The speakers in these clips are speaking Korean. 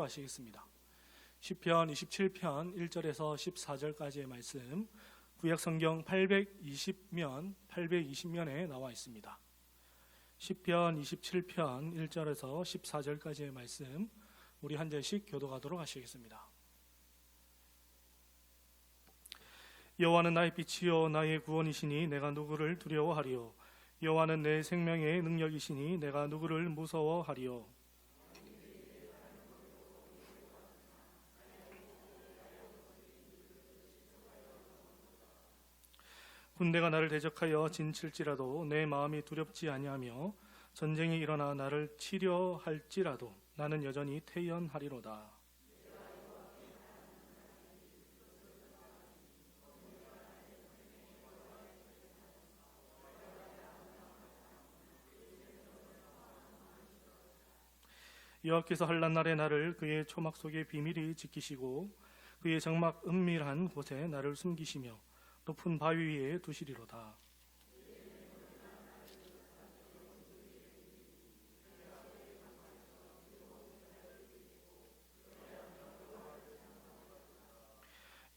하시겠습니다. 시편 27편 1절에서 14절까지의 말씀, 구약 성경 820면에 나와 있습니다. 시편 27편 1절에서 14절까지의 말씀, 우리 한 절씩 교독하도록 하시겠습니다. 여호와는 나의 빛이요 나의 구원이시니 내가 누구를 두려워하리요. 여호와는 내 생명의 능력이시니 내가 누구를 무서워하리요. 군대가 나를 대적하여 진칠지라도 내 마음이 두렵지 아니하며 전쟁이 일어나 나를 치려 할지라도 나는 여전히 태연하리로다. 여호와께서 환난 날에 나를 그의 초막 속에 비밀히 지키시고 그의 장막 은밀한 곳에 나를 숨기시며 높은 바위 위에 두시리로다.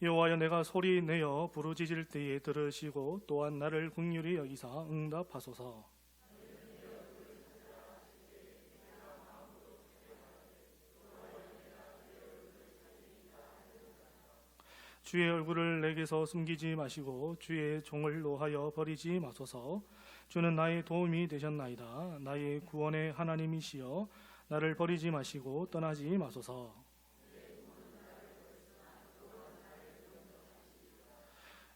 여호와여, 내가 소리 내어 부르짖을 때에 들으시고 또한 나를 긍휼히 여기사 응답하소서. 주의 얼굴을 내게서 숨기지 마시고 주의 종을 노하여 버리지 마소서. 주는 나의 도움이 되셨나이다. 나의 구원의 하나님이시여 나를 버리지 마시고 떠나지 마소서.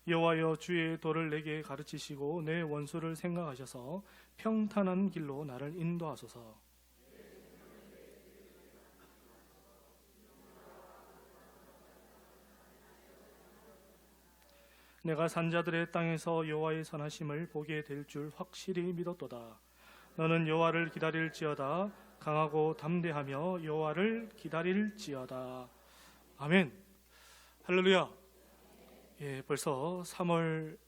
여호와여, 주의 도를 내게 가르치시고 내 원수를 생각하셔서 평탄한 길로 나를 인도하소서. 내가 산자들의 땅에서 여호와의 선하심을 보게 될 줄 확실히 믿었도다. 너는 여호와를 기다릴지어다. 강하고 담대하며 여호와를 기다릴지어다. 아멘. 할렐루야. 예, 벌써 3월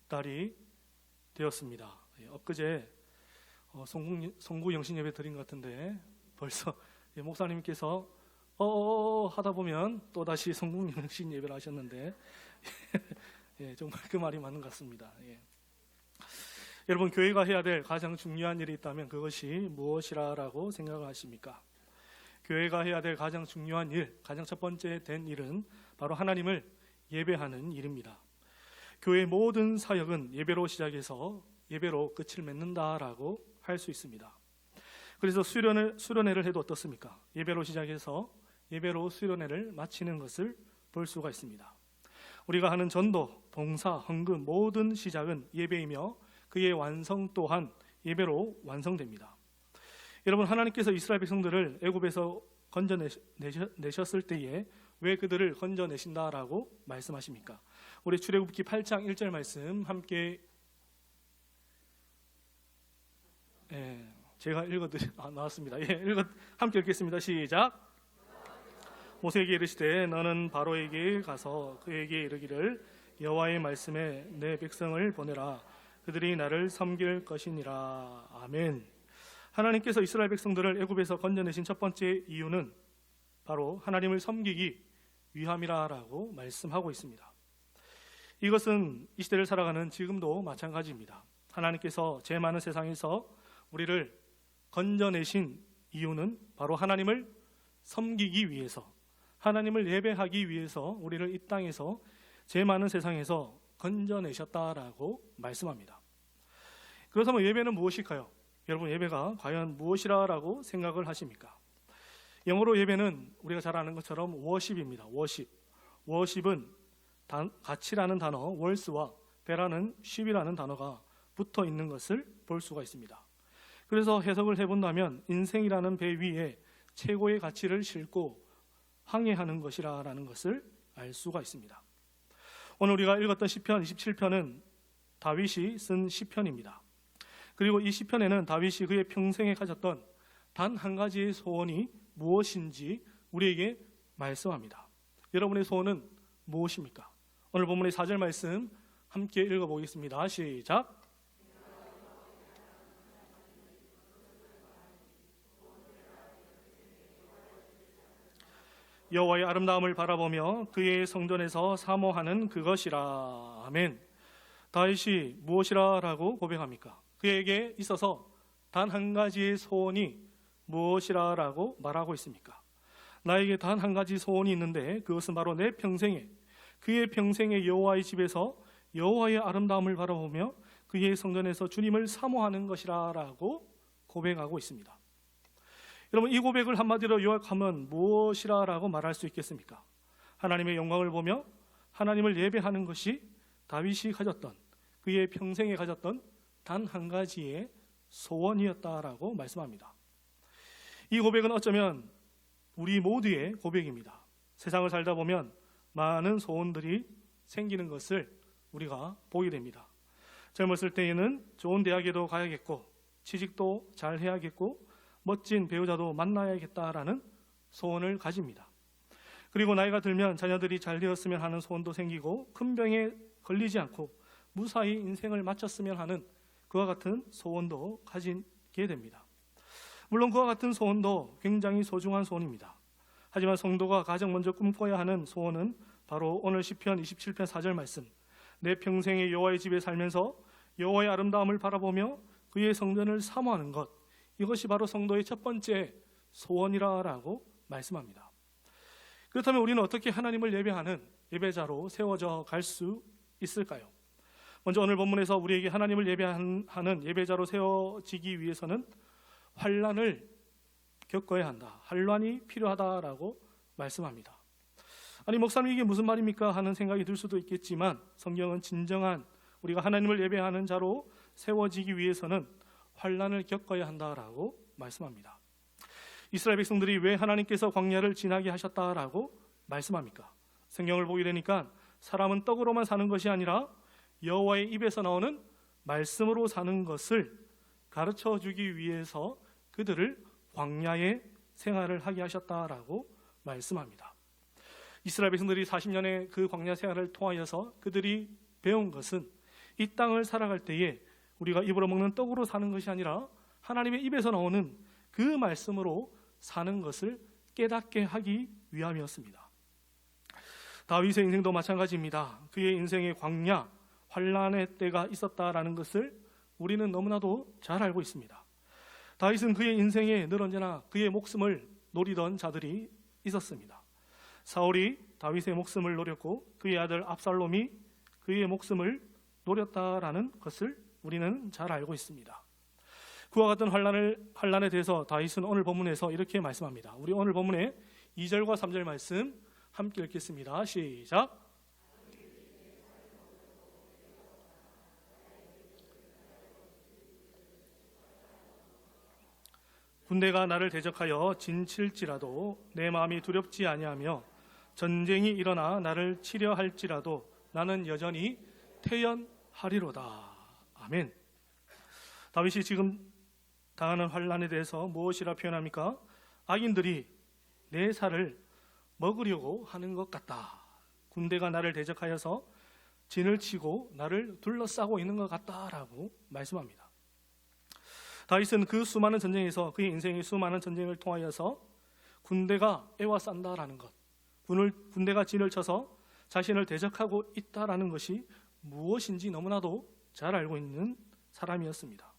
달이 되었습니다. 예, 엊그제 송구 영신 예배 드린 것 같은데 벌써 목사님께서 하다 보면 또다시 송구 영신 예배를 하셨는데 예, 정말 그 말이 맞는 것 같습니다. 예. 여러분, 교회가 해야 될 가장 중요한 일이 있다면 그것이 무엇이라고 생각을 하십니까? 교회가 해야 될 가장 중요한 일, 가장 첫 번째 된 일은 바로 하나님을 예배하는 일입니다. 교회의 모든 사역은 예배로 시작해서 예배로 끝을 맺는다라고 할 수 있습니다. 그래서 수련회를 해도 어떻습니까? 예배로 시작해서 예배로 수련회를 마치는 것을 볼 수가 있습니다. 우리가 하는 전도, 봉사, 헌금 모든 시작은 예배이며 그의 완성 또한 예배로 완성됩니다. 여러분, 하나님께서 이스라엘 백성들을 애굽에서 건져내셨을 때에 왜 그들을 건져내신다라고 말씀하십니까? 우리 출애굽기 8장 1절 말씀 함께 제가 나왔습니다. 함께 읽겠습니다. 시작. 모세에게 이르시되 너는 바로에게 가서 그에게 이르기를 여호와의 말씀에 내 백성을 보내라. 그들이 나를 섬길 것이니라. 아멘. 하나님께서 이스라엘 백성들을 애굽에서 건져내신 첫 번째 이유는 바로 하나님을 섬기기 위함이라고 말씀하고 있습니다. 이것은 이 시대를 살아가는 지금도 마찬가지입니다. 하나님께서 죄 많은 세상에서 우리를 건져내신 이유는 바로 하나님을 섬기기 위해서, 하나님을 예배하기 위해서 우리를 이 땅에서 죄 많은 세상에서 건져내셨다라고 말씀합니다. 그렇다면 예배는 무엇일까요? 여러분, 예배가 과연 무엇이라고 생각을 하십니까? 영어로 예배는 우리가 잘 아는 것처럼 워십입니다. 워십은 가치라는 단어 월스와 배라는 쉽이라는 단어가 붙어 있는 것을 볼 수가 있습니다. 그래서 해석을 해본다면 인생이라는 배 위에 최고의 가치를 싣고 항해하는 것이라는 것을 알 수가 있습니다. 오늘 우리가 읽었던 시편 27편은 다윗이 쓴 시편입니다. 그리고 이 시편에는 다윗이 그의 평생에 가졌던 단 한 가지의 소원이 무엇인지 우리에게 말씀합니다. 여러분의 소원은 무엇입니까? 오늘 본문의 4절 말씀 함께 읽어보겠습니다. 시작. 여호와의 아름다움을 바라보며 그의 성전에서 사모하는 그것이라. 아멘. 다윗이 무엇이라 라고 고백합니까? 그에게 있어서 단 한 가지의 소원이 무엇이라 라고 말하고 있습니까? 나에게 단 한 가지 소원이 있는데 그것은 바로 내 평생에, 그의 평생에 여호와의 집에서 여호와의 아름다움을 바라보며 그의 성전에서 주님을 사모하는 것이라 라고 고백하고 있습니다. 여러분, 이 고백을 한마디로 요약하면 무엇이라 라고 말할 수 있겠습니까? 하나님의 영광을 보며 하나님을 예배하는 것이 다윗이 가졌던, 그의 평생에 가졌던 단 한 가지의 소원이었다라고 말씀합니다. 이 고백은 어쩌면 우리 모두의 고백입니다. 세상을 살다 보면 많은 소원들이 생기는 것을 우리가 보게 됩니다. 젊었을 때에는 좋은 대학에도 가야겠고, 취직도 잘 해야겠고, 멋진 배우자도 만나야겠다라는 소원을 가집니다. 그리고 나이가 들면 자녀들이 잘 되었으면 하는 소원도 생기고, 큰 병에 걸리지 않고 무사히 인생을 마쳤으면 하는 그와 같은 소원도 가지게 됩니다. 물론 그와 같은 소원도 굉장히 소중한 소원입니다. 하지만 성도가 가장 먼저 꿈꿔야 하는 소원은 바로 오늘 시편 27편 4절 말씀, 내 평생에 여호와의 집에 살면서 여호와의 아름다움을 바라보며 그의 성전을 사모하는 것, 이것이 바로 성도의 첫 번째 소원이라고 말씀합니다. 그렇다면 우리는 어떻게 하나님을 예배하는 예배자로 세워져 갈 수 있을까요? 먼저 오늘 본문에서 우리에게 하나님을 예배하는 예배자로 세워지기 위해서는 환난을 겪어야 한다, 환난이 필요하다라고 말씀합니다. 아니, 목사님 이게 무슨 말입니까? 하는 생각이 들 수도 있겠지만, 성경은 진정한 우리가 하나님을 예배하는 자로 세워지기 위해서는 환난을 겪어야 한다라고 말씀합니다. 이스라엘 백성들이 왜 하나님께서 광야를 지나게 하셨다라고 말씀합니까? 성경을 보게 되니까 사람은 떡으로만 사는 것이 아니라 여호와의 입에서 나오는 말씀으로 사는 것을 가르쳐 주기 위해서 그들을 광야의 생활을 하게 하셨다라고 말씀합니다. 이스라엘 백성들이 40년의 그 광야 생활을 통하여서 그들이 배운 것은 이 땅을 살아갈 때에 우리가 입으로 먹는 떡으로 사는 것이 아니라 하나님의 입에서 나오는 그 말씀으로 사는 것을 깨닫게 하기 위함이었습니다. 다윗의 인생도 마찬가지입니다. 그의 인생의 광야, 환난의 때가 있었다라는 것을 우리는 너무나도 잘 알고 있습니다. 다윗은 그의 인생에 늘 언제나 그의 목숨을 노리던 자들이 있었습니다. 사울이 다윗의 목숨을 노렸고 그의 아들 압살롬이 그의 목숨을 노렸다라는 것을 우리는 잘 알고 있습니다. 그와 같은 환난에 대해서 다윗은 오늘 본문에서 이렇게 말씀합니다. 우리 오늘 본문의 2절과 3절 말씀 함께 읽겠습니다. 시작. 군대가 나를 대적하여 진칠지라도 내 마음이 두렵지 아니하며 전쟁이 일어나 나를 치려 할지라도 나는 여전히 태연하리로다. 아멘. 다윗이 지금 당하는 환난에 대해서 무엇이라 표현합니까? 악인들이 내 살을 먹으려고 하는 것 같다. 군대가 나를 대적하여서 진을 치고 나를 둘러싸고 있는 것 같다라고 말씀합니다. 다윗은 그 수많은 전쟁에서, 그의 인생의 수많은 전쟁을 통하여서 군대가 애워싼다라는 것, 군대가 진을 쳐서 자신을 대적하고 있다라는 것이 무엇인지 너무나도 잘 알고 있는 사람이었습니다.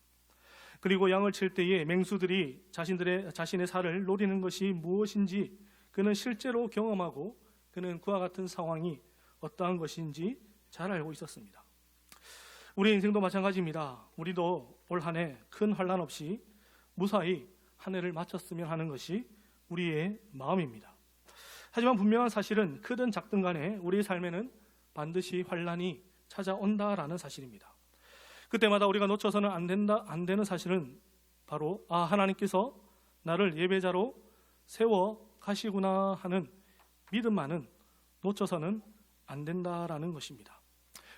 그리고 양을 칠 때에 맹수들이 자신의 살을 노리는 것이 무엇인지 그는 실제로 경험하고 그는 그와 같은 상황이 어떠한 것인지 잘 알고 있었습니다. 우리의 인생도 마찬가지입니다. 우리도 올 한 해 큰 환난 없이 무사히 한 해를 마쳤으면 하는 것이 우리의 마음입니다. 하지만 분명한 사실은 크든 작든 간에 우리의 삶에는 반드시 환난이 찾아온다라는 사실입니다. 그때마다 우리가 놓쳐서는 안 되는 사실은 바로 하나님께서 나를 예배자로 세워 가시구나 하는 믿음만은 놓쳐서는 안 된다라는 것입니다.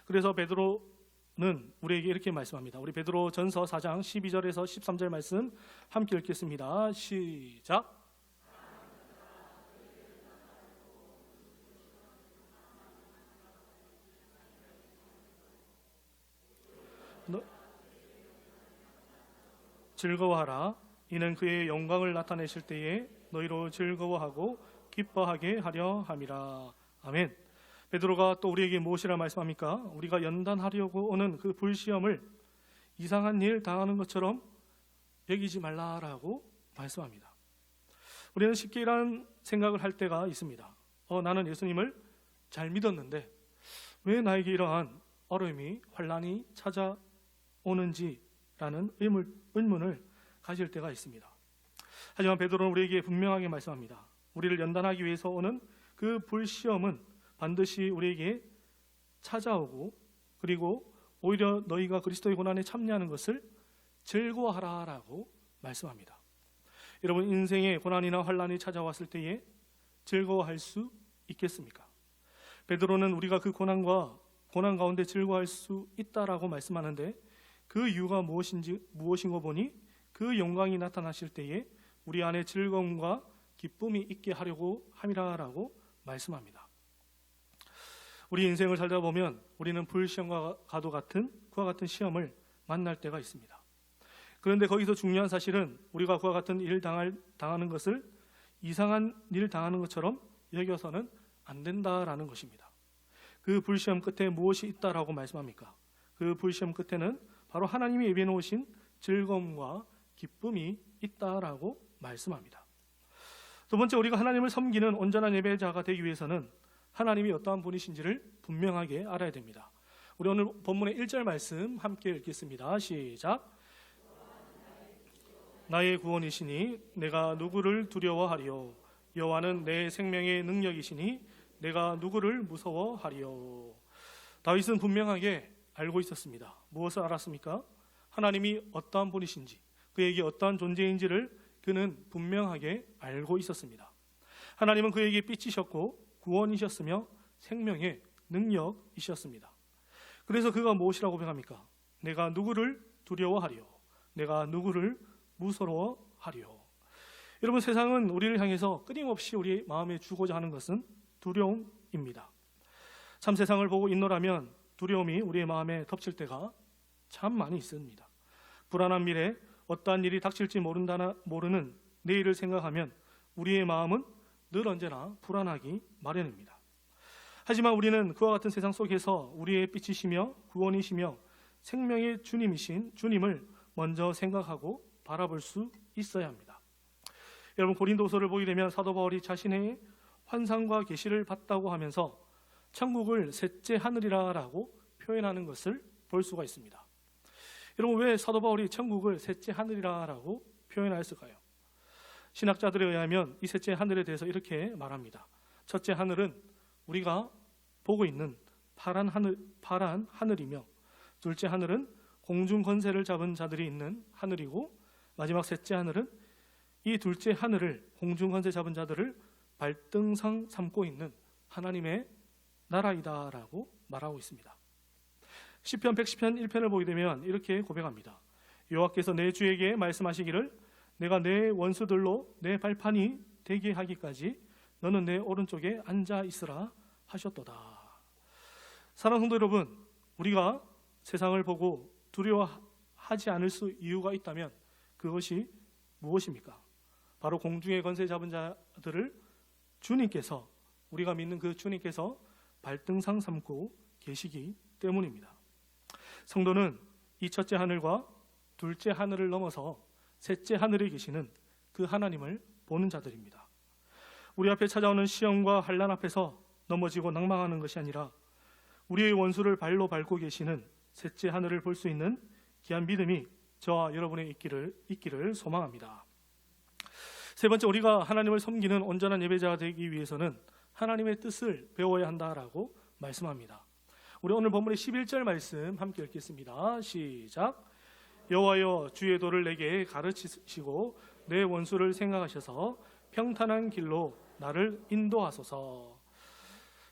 그래서 베드로는 우리에게 이렇게 말씀합니다. 우리 베드로 전서 4장 12절에서 13절 말씀 함께 읽겠습니다. 시작. 즐거워하라. 이는 그의 영광을 나타내실 때에 너희로 즐거워하고 기뻐하게 하려 함이라. 아멘. 베드로가 또 우리에게 무엇이라 말씀합니까? 우리가 연단하려고 오는 그 불시험을 이상한 일 당하는 것처럼 여기지 말라라고 말씀합니다. 우리는 쉽게 이런 생각을 할 때가 있습니다. 나는 예수님을 잘 믿었는데 왜 나에게 이러한 어려움이, 환난이 찾아오는지라는 의문을 가질 때가 있습니다. 하지만 베드로는 우리에게 분명하게 말씀합니다. 우리를 연단하기 위해서 오는 그 불시험은 반드시 우리에게 찾아오고, 그리고 오히려 너희가 그리스도의 고난에 참여하는 것을 즐거워하라라고 말씀합니다. 여러분, 인생의 고난이나 환난이 찾아왔을 때에 즐거워할 수 있겠습니까? 베드로는 우리가 그 고난 가운데 즐거워할 수 있다라고 말씀하는데, 그 이유가 무엇인고 보니 그 영광이 나타나실 때에 우리 안에 즐거움과 기쁨이 있게 하려고 함이라라고 말씀합니다. 우리 인생을 살다 보면 우리는 불시험과 가도 같은 그와 같은 시험을 만날 때가 있습니다. 그런데 거기서 중요한 사실은 우리가 그와 같은 일 당하는 것을 이상한 일 당하는 것처럼 여겨서는 안 된다라는 것입니다. 그 불시험 끝에 무엇이 있다라고 말씀합니까? 그 불시험 끝에는 바로 하나님이 예비해 놓으신 즐거움과 기쁨이 있다라고 말씀합니다. 두 번째, 우리가 하나님을 섬기는 온전한 예배자가 되기 위해서는 하나님이 어떠한 분이신지를 분명하게 알아야 됩니다. 우리 오늘 본문의 1절 말씀 함께 읽겠습니다. 시작. 나의 구원이시니 내가 누구를 두려워하리요. 여호와는 내 생명의 능력이시니 내가 누구를 무서워하리요. 다윗은 분명하게 알고 있었습니다. 무엇을 알았습니까? 하나님이 어떠한 분이신지, 그에게 어떠한 존재인지를 그는 분명하게 알고 있었습니다. 하나님은 그에게 빛이셨고 구원이셨으며 생명의 능력이셨습니다. 그래서 그가 무엇이라고 고백합니까? 내가 누구를 두려워하리요. 내가 누구를 무서워하리요. 여러분, 세상은 우리를 향해서 끊임없이 우리 마음에 주고자 하는 것은 두려움입니다. 참 세상을 보고 있노라면 두려움이 우리의 마음에 덮칠 때가 참 많이 있습니다. 불안한 미래, 어떠한 일이 닥칠지 모르는 내일을 생각하면 우리의 마음은 늘 언제나 불안하기 마련입니다. 하지만 우리는 그와 같은 세상 속에서 우리의 빛이시며 구원이시며 생명의 주님이신 주님을 먼저 생각하고 바라볼 수 있어야 합니다. 여러분, 고린도서를 보게 되면 사도 바울이 자신의 환상과 계시를 봤다고 하면서 천국을 셋째 하늘이라고 표현하는 것을 볼 수가 있습니다. 여러분, 왜 사도 바울이 천국을 셋째 하늘이라고 표현하였을까요? 신학자들에 의하면 이 셋째 하늘에 대해서 이렇게 말합니다. 첫째 하늘은 우리가 보고 있는 파란 하늘이며, 둘째 하늘은 공중 권세를 잡은 자들이 있는 하늘이고, 마지막 셋째 하늘은 이 둘째 하늘을, 공중 권세 잡은 자들을 발등상 삼고 있는 하나님의 나라이다라고 말하고 있습니다. 시편 110편 1편을 보게 되면 이렇게 고백합니다. 여호와께서 내 주에게 말씀하시기를 내가 내 원수들로 내 발판이 되게 하기까지 너는 내 오른쪽에 앉아 있으라 하셨도다. 사랑하는 성도 여러분, 우리가 세상을 보고 두려워하지 않을 수 이유가 있다면 그것이 무엇입니까? 바로 공중의 권세 잡은 자들을 주님께서, 우리가 믿는 그 주님께서 발등상 삼고 계시기 때문입니다. 성도는 이 첫째 하늘과 둘째 하늘을 넘어서 셋째 하늘에 계시는 그 하나님을 보는 자들입니다. 우리 앞에 찾아오는 시험과 환난 앞에서 넘어지고 낭망하는 것이 아니라 우리의 원수를 발로 밟고 계시는 셋째 하늘을 볼 수 있는 귀한 믿음이 저와 여러분의 있기를 소망합니다. 세 번째, 우리가 하나님을 섬기는 온전한 예배자가 되기 위해서는 하나님의 뜻을 배워야 한다라고 말씀합니다. 우리 오늘 본문의 11절 말씀 함께 읽겠습니다. 시작. 여호와여, 주의 도를 내게 가르치시고 내 원수를 생각하셔서 평탄한 길로 나를 인도하소서.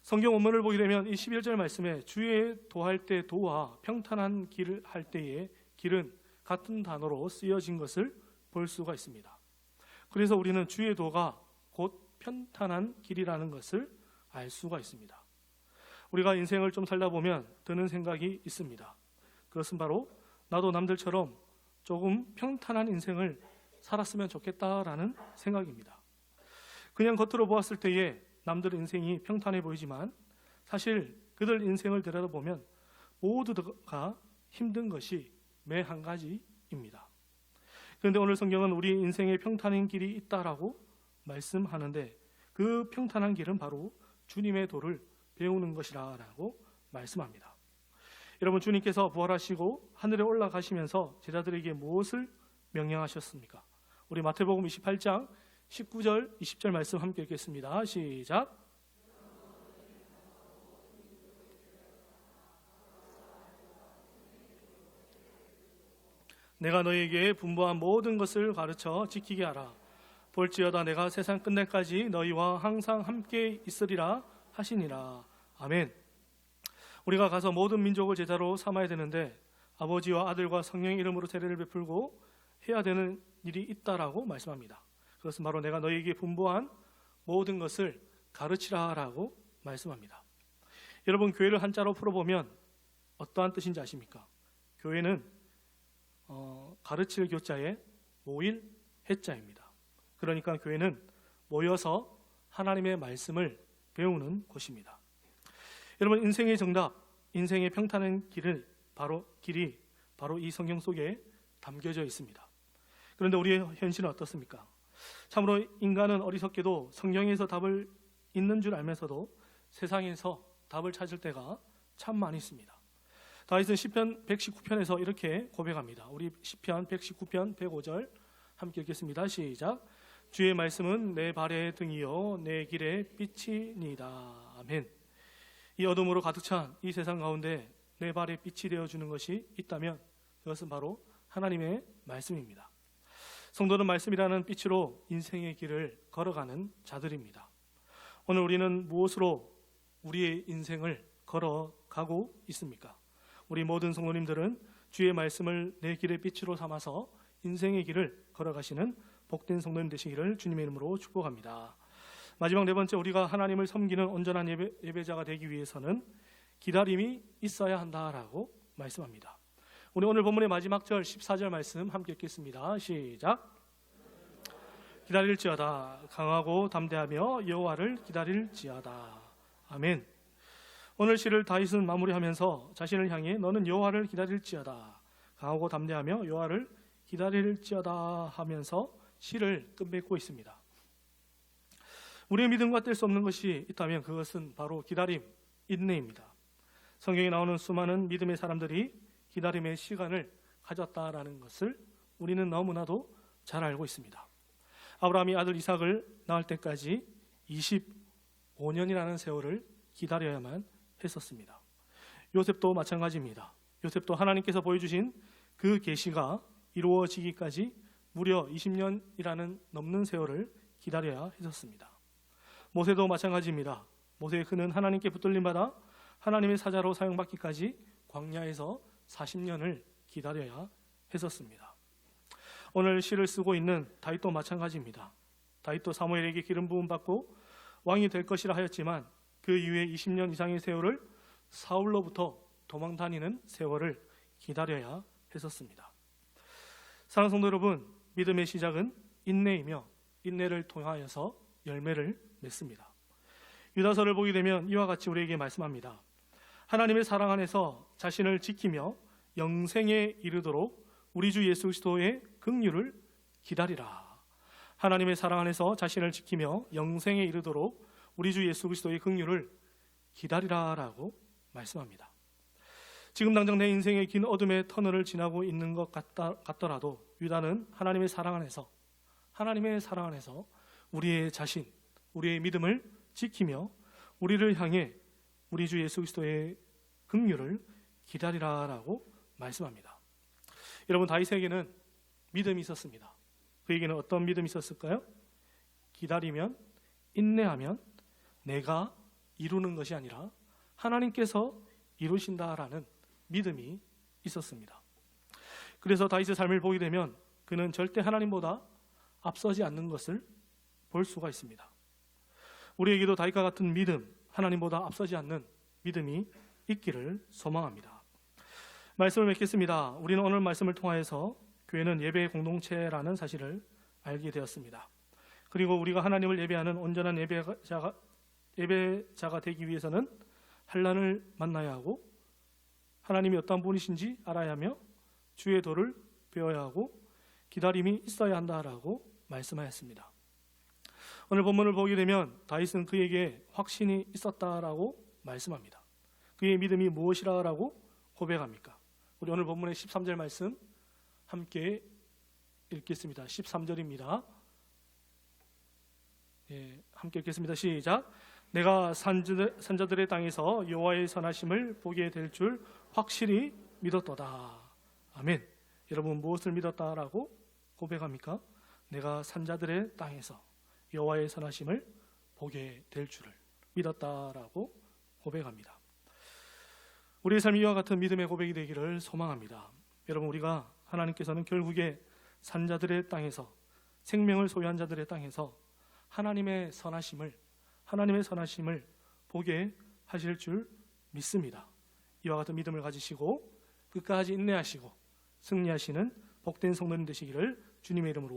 성경 원문을 보게 되면 이 11절 말씀에 주의 도할 때 도와 평탄한 길을 할 때의 길은 같은 단어로 쓰여진 것을 볼 수가 있습니다. 그래서 우리는 주의 도가 곧 평탄한 길이라는 것을 알 수가 있습니다. 우리가 인생을 좀 살다 보면 드는 생각이 있습니다. 그것은 바로 나도 남들처럼 조금 평탄한 인생을 살았으면 좋겠다라는 생각입니다. 그냥 겉으로 보았을 때에 남들 인생이 평탄해 보이지만 사실 그들 인생을 들여다보면 모두가 힘든 것이 매 한 가지입니다. 그런데 오늘 성경은 우리 인생에 평탄한 길이 있다라고 말씀하는데 그 평탄한 길은 바로 주님의 도를 배우는 것이라고 말씀합니다. 여러분, 주님께서 부활하시고 하늘에 올라가시면서 제자들에게 무엇을 명령하셨습니까? 우리 마태복음 28장 19절 20절 말씀 함께 읽겠습니다. 시작. 내가 너희에게 분부한 모든 것을 가르쳐 지키게 하라. 볼지어다 내가 세상 끝날까지 너희와 항상 함께 있으리라 하시니라. 아멘. 우리가 가서 모든 민족을 제자로 삼아야 되는데 아버지와 아들과 성령의 이름으로 세례를 베풀고 해야 되는 일이 있다라고 말씀합니다. 그것은 바로 내가 너희에게 분부한 모든 것을 가르치라라고 말씀합니다. 여러분, 교회를 한자로 풀어보면 어떠한 뜻인지 아십니까? 교회는 가르칠 교자에 모일 해자입니다. 그러니까 교회는 모여서 하나님의 말씀을 배우는 곳입니다. 여러분, 인생의 정답, 인생의 평탄한 길이 바로 이 성경 속에 담겨져 있습니다. 그런데 우리의 현실은 어떻습니까? 참으로 인간은 어리석게도 성경에서 답을 있는 줄 알면서도 세상에서 답을 찾을 때가 참 많이 있습니다. 다윗은 시편 119편에서 이렇게 고백합니다. 우리 시편 119편 105절 함께 읽겠습니다. 시작. 주의 말씀은 내 발의 등이요 내 길의 빛이니이다. 아멘. 이 어둠으로 가득 찬 이 세상 가운데 내 발의 빛이 되어주는 것이 있다면 그것은 바로 하나님의 말씀입니다. 성도는 말씀이라는 빛으로 인생의 길을 걸어가는 자들입니다. 오늘 우리는 무엇으로 우리의 인생을 걸어가고 있습니까? 우리 모든 성도님들은 주의 말씀을 내 길의 빛으로 삼아서 인생의 길을 걸어가시는 복된 성도님 되시기를 주님의 이름으로 축복합니다. 마지막 네 번째, 우리가 하나님을 섬기는 온전한 예배자가 되기 위해서는 기다림이 있어야 한다라고 말씀합니다. 우리 오늘 본문의 마지막 절 14절 말씀 함께 읽겠습니다. 시작. 기다릴지어다 강하고 담대하며 여호와를 기다릴지어다. 아멘. 오늘 시를 다윗은 마무리하면서 자신을 향해 너는 여호와를 기다릴지어다 강하고 담대하며 여호와를 기다릴지어다 하면서 시를 끝맺고 있습니다. 우리의 믿음과 뗄 수 없는 것이 있다면 그것은 바로 기다림, 인내입니다. 성경에 나오는 수많은 믿음의 사람들이 기다림의 시간을 가졌다라는 것을 우리는 너무나도 잘 알고 있습니다. 아브라함이 아들 이삭을 낳을 때까지 25년이라는 세월을 기다려야만 했었습니다. 요셉도 마찬가지입니다. 요셉도 하나님께서 보여주신 그 계시가 이루어지기까지 무려 20년이라는 넘는 세월을 기다려야 했었습니다. 모세도 마찬가지입니다. 그는 하나님께 붙들림 받아 하나님의 사자로 사용받기까지 광야에서 40년을 기다려야 했었습니다. 오늘 시를 쓰고 있는 다윗도 마찬가지입니다. 다윗도 사무엘에게 기름 부음 받고 왕이 될 것이라 하였지만 그 이후에 20년 이상의 세월을 사울로부터 도망 다니는 세월을 기다려야 했었습니다. 사랑하는 성도 여러분, 믿음의 시작은 인내이며 인내를 통하여서 열매를 맺습니다. 유다서를 보게 되면 이와 같이 우리에게 말씀합니다. 하나님의 사랑 안에서 자신을 지키며 영생에 이르도록 우리 주 예수 그리스도의 긍휼을 기다리라. 하나님의 사랑 안에서 자신을 지키며 영생에 이르도록 우리 주 예수 그리스도의 긍휼을 기다리라라고 말씀합니다. 지금 당장 내 인생의 긴 어둠의 터널을 지나고 있는 것 같더라도 유다는 하나님의 사랑 안에서 우리의 자신, 우리의 믿음을 지키며 우리를 향해 우리 주 예수 그리스도의 긍휼을 기다리라라고 말씀합니다. 여러분, 다윗에게는 믿음이 있었습니다. 그에게는 어떤 믿음이 있었을까요? 기다리면, 인내하면 내가 이루는 것이 아니라 하나님께서 이루신다라는 믿음이 있었습니다. 그래서 다윗의 삶을 보게 되면 그는 절대 하나님보다 앞서지 않는 것을 볼 수가 있습니다. 우리에게도 다윗과 같은 믿음, 하나님보다 앞서지 않는 믿음이 있기를 소망합니다. 말씀을 맺겠습니다. 우리는 오늘 말씀을 통하여서 교회는 예배의 공동체라는 사실을 알게 되었습니다. 그리고 우리가 하나님을 예배하는 온전한 예배자가 되기 위해서는 환난을 만나야 하고 하나님이 어떤 분이신지 알아야 하며 주의 도를 배워야 하고 기다림이 있어야 한다라고 말씀하였습니다. 오늘 본문을 보게 되면 다윗은 그에게 확신이 있었다라고 말씀합니다. 그의 믿음이 무엇이라고 고백합니까? 우리 오늘 본문의 13절 말씀 함께 읽겠습니다. 13절입니다. 함께 읽겠습니다. 시작. 내가 산자들의 땅에서 여호와의 선하심을 보게 될 줄 확실히 믿었도다. 아멘. 여러분 무엇을 믿었다라고 고백합니까? 내가 산자들의 땅에서 여호와의 선하심을 보게 될 줄을 믿었다라고 고백합니다. 우리의 삶이 이와 같은 믿음의 고백이 되기를 소망합니다. 여러분 우리가 하나님께서는 결국에 산자들의 땅에서 생명을 소유한 자들의 땅에서 하나님의 선하심을 보게 하실 줄 믿습니다. 이와 같은 믿음을 가지시고 끝까지 인내하시고 승리하시는 복된 성도님 되시기를 주님의 이름으로